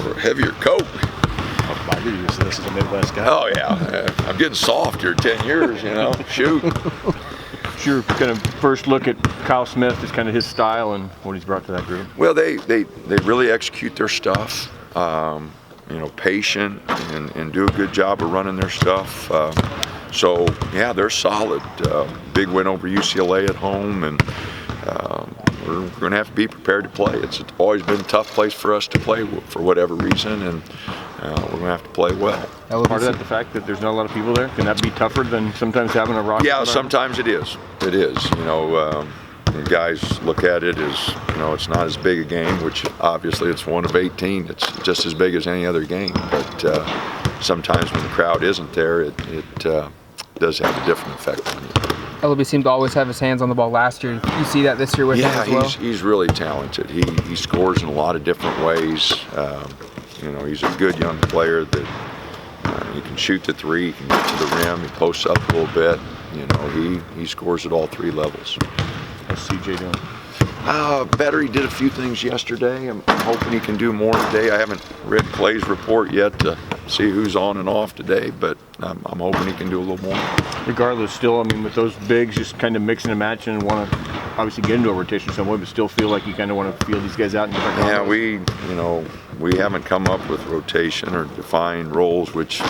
or a heavier Coke. I do use this as a Midwest guy. Oh yeah, I'm getting soft here. 10 years, Shoot. What's your kind of first look at Kyle Smith, is kind of his style and what he's brought to that group? Well, they really execute their stuff. Patient and do a good job of running their stuff. So yeah, they're solid. Big win over UCLA at home, and we're going to have to be prepared to play. It's always been a tough place for us to play for whatever reason, and we're going to have to play well. Part of that, the fact that there's not a lot of people there, can that be tougher than sometimes having a roster? Yeah, sometimes it is. It is. And guys look at it as, it's not as big a game, which obviously it's one of 18. It's just as big as any other game. But sometimes when the crowd isn't there, it does have a different effect on you. LB seemed to always have his hands on the ball last year. You see that this year with him as well? Yeah, he's really talented. He scores in a lot of different ways. He's a good young player that he can shoot the three, he can get to the rim, he posts up a little bit. He scores at all three levels. How's CJ doing? Better. He did a few things yesterday. I'm hoping he can do more today. I haven't read Clay's report yet to see who's on and off today, but I'm hoping he can do a little more. Regardless, still, with those bigs, just kind of mixing and matching, and want to obviously get into a rotation some way, but still feel like you kind of want to feel these guys out in different combos. Yeah, we haven't come up with rotation or defined roles, which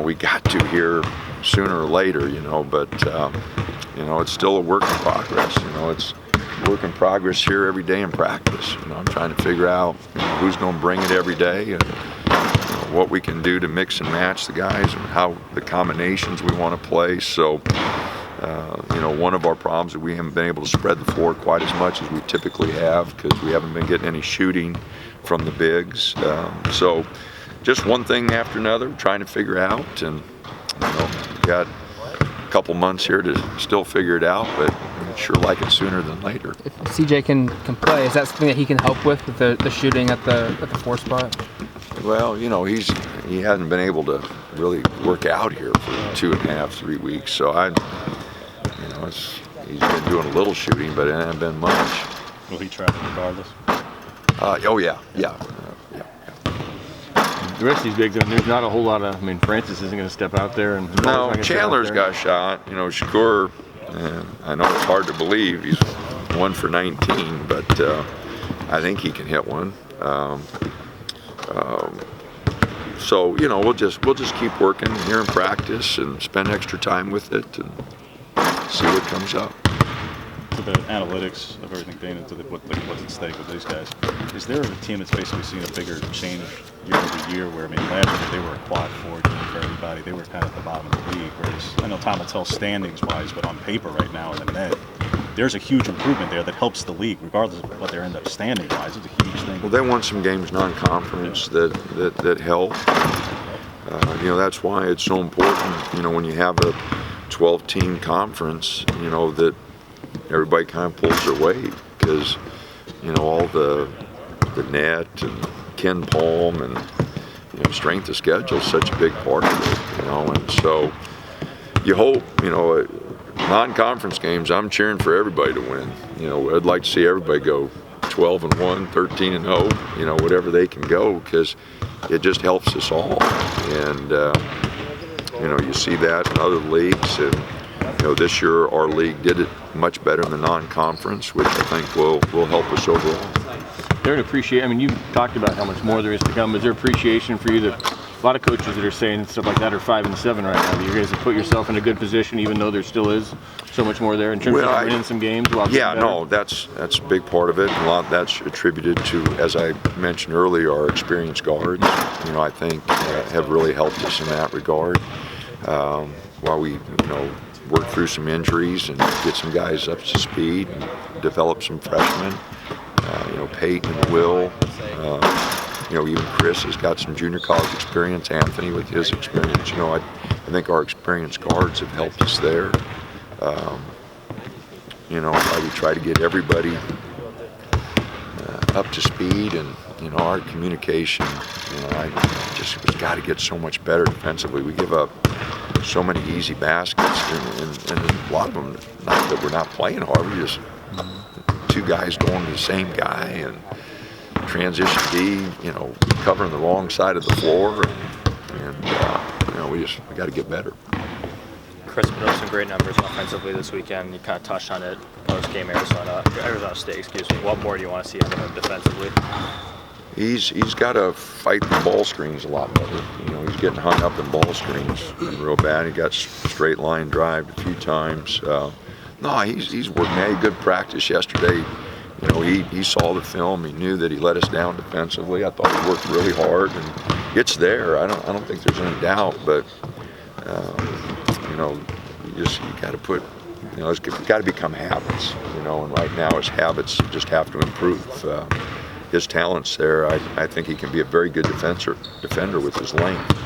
we got to here sooner or later. But it's still a work in progress. It's work in progress here every day in practice. I'm trying to figure out who's going to bring it every day and what we can do to mix and match the guys and how the combinations we want to play. So, one of our problems is we haven't been able to spread the floor quite as much as we typically have because we haven't been getting any shooting from the bigs. So, just one thing after another, trying to figure out, and got a couple months here to still figure it out, but I'd sure like it sooner than later. If CJ can play, is that something that he can help with the shooting at the 4 spot? Well, he hasn't been able to really work out here for 2.5, 3 weeks. So he's been doing a little shooting, but it hasn't been much. Will he travel regardless? Yeah. The rest of these bigs, there's not a whole lot of. Francis isn't going to step out there, and no, Chandler's got a shot. Shakur, I know it's hard to believe he's 1 for 19, but I think he can hit one. So we'll just keep working here in practice and spend extra time with it and see what comes up. To the analytics of everything, Dana, to what's at stake with these guys, is there a team that's basically seen a bigger change year over year? Where last year they were a quad 4 team for everybody. They were kind of at the bottom of the league. Whereas I know Tom will tell standings wise, but on paper right now in the net, there's a huge improvement there that helps the league, regardless of what they end up standing wise. It's a huge thing. Well, they won some games non-conference that help. That's why it's so important. When you have a 12-team conference, that everybody kind of pulls their weight because all the net and Ken Palm and strength of schedule is such a big part of it. And so you hope non-conference games, I'm cheering for everybody to win. I'd like to see everybody go 12-1, 13-0, whatever they can go, because it just helps us all. And you see that in other leagues, and this year our league did it much better in the non-conference, which I think will help us overall. There an appreciation. You talked about how much more there is to come. Is there appreciation for you that a lot of coaches that are saying stuff like that are 5-7 right now? You guys have put yourself in a good position, even though there still is so much more there in terms of winning some games. That's a big part of it. A lot of that's attributed to, as I mentioned earlier, our experienced guards. I think have really helped us in that regard. While we work through some injuries and get some guys up to speed and develop some freshmen. Peyton and Will. Even Chris has got some junior college experience. Anthony with his experience. I think our experienced guards have helped us there. We try to get everybody up to speed, and our communication. We've got to get so much better defensively. We give up so many easy baskets, and a lot of them, not that we're not playing hard, we just two guys going to the same guy, and transition D, you know, covering the wrong side of the floor, and you know, we got to get better. Chris put up some great numbers offensively this weekend. You kind of touched on it post-game Arizona State, excuse me. What more do you want to see out of him defensively? He's got to fight the ball screens a lot better. You know, he's getting hung up in ball screens real bad. He got straight line drive a few times. No, he's working. He had good practice yesterday. You know, he saw the film. He knew that he let us down defensively. I thought he worked really hard, and it's there. I don't think there's any doubt. But you know, you got to put. You know, it's got to become habits. You know, and right now his habits just have to improve. His talent's there. I think he can be a very good defender with his length,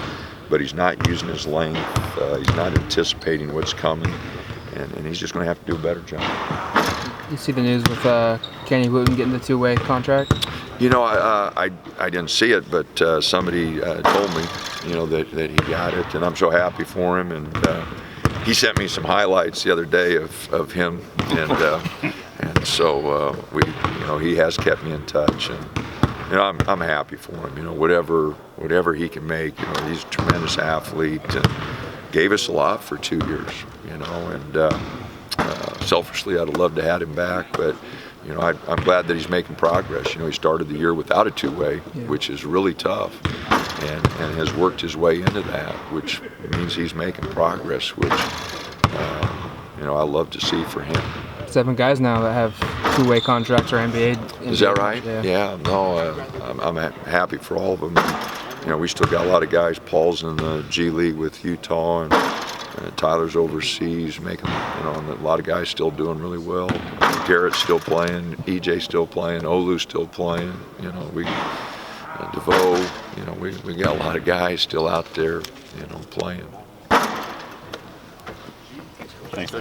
but he's not using his length. He's not anticipating what's coming, and he's just going to have to do a better job. You see the news with Kenny Wooten getting the two-way contract? You know, I didn't see it, but somebody told me, you know, that he got it, and I'm so happy for him. And he sent me some highlights the other day of him, and so you know, he has kept me in touch, and you know, I'm happy for him. You know, whatever he can make. You know, he's a tremendous athlete and gave us a lot for 2 years. You know, and selfishly, I'd have loved to have him back, but you know, I'm glad that he's making progress. You know, he started the year without a two-way, which is really tough, and has worked his way into that, which means he's making progress, which you know, I love to see for him. 7 guys now that have two-way contracts or NBA. Is that right? Yeah. No, I'm happy for all of them. You know, we still got a lot of guys. Paul's in the G League with Utah, and Tyler's overseas, making, you know, and a lot of guys still doing really well. Garrett's still playing, EJ's still playing, Olu's still playing. You know, DeVoe. You know, we got a lot of guys still out there, you know, playing. Thanks.